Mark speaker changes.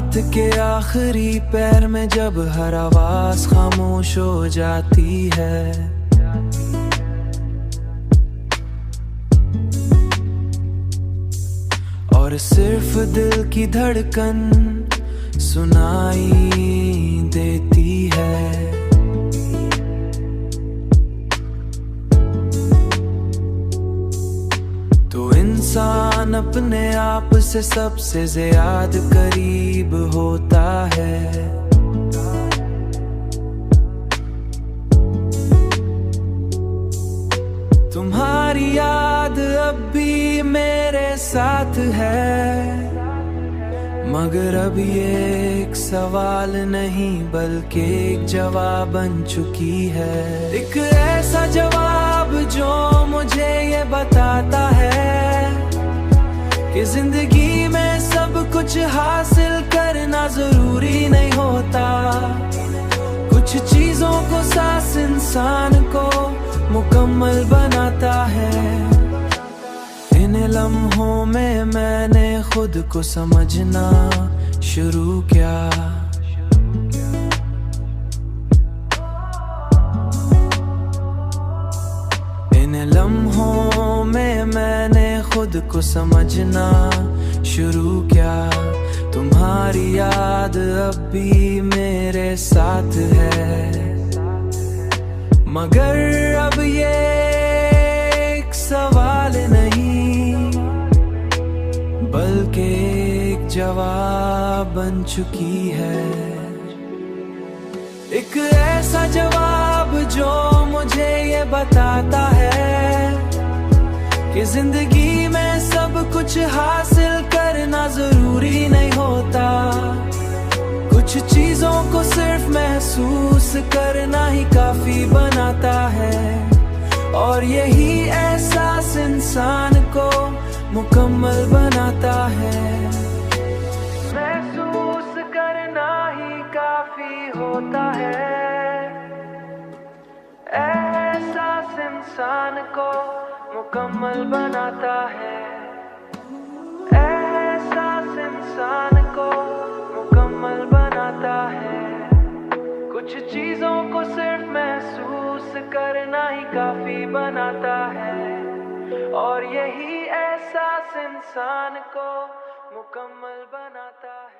Speaker 1: रात के आखिरी पैर में जब हर आवाज खामोश हो जाती है, और सिर्फ दिल की धड़कन सुनाई देती है। तो इंसान अपने आप से सबसे ज्यादा करीब होता है। तुम्हारी याद अब भी मेरे साथ है, मगर अब ये एक सवाल नहीं बल्कि एक जवाब बन चुकी है। एक ऐसा जवाब जो मुझे ये बताता है कि जिंदगी में सब कुछ हासिल करना जरूरी नहीं होता। कुछ चीजों को सास इंसान को मुकम्मल बनाता है। इन लम्हों में मैंने खुद को समझना शुरू किया। इन लम्हों में मैंने खुद को समझना शुरू किया। तुम्हारी याद अब भी मेरे साथ है, मगर अब ये एक सवाल नहीं बल्कि एक जवाब बन चुकी है। एक ऐसा जवाब जो मुझे ये बताता है कि जिंदगी में सब कुछ हासिल करना जरूरी नहीं होता। कुछ चीजों को सिर्फ महसूस करना ही काफी बनाता है, और यही एहसास इंसान को मुकम्मल बनाता है। महसूस करना ही काफी होता है, एहसास इंसान को मुकम्मल बनाता है। एहसास इंसान को मुकम्मल बनाता है। कुछ चीजों को सिर्फ महसूस करना ही काफी बनाता है, और यही एहसास इंसान को मुकम्मल बनाता है।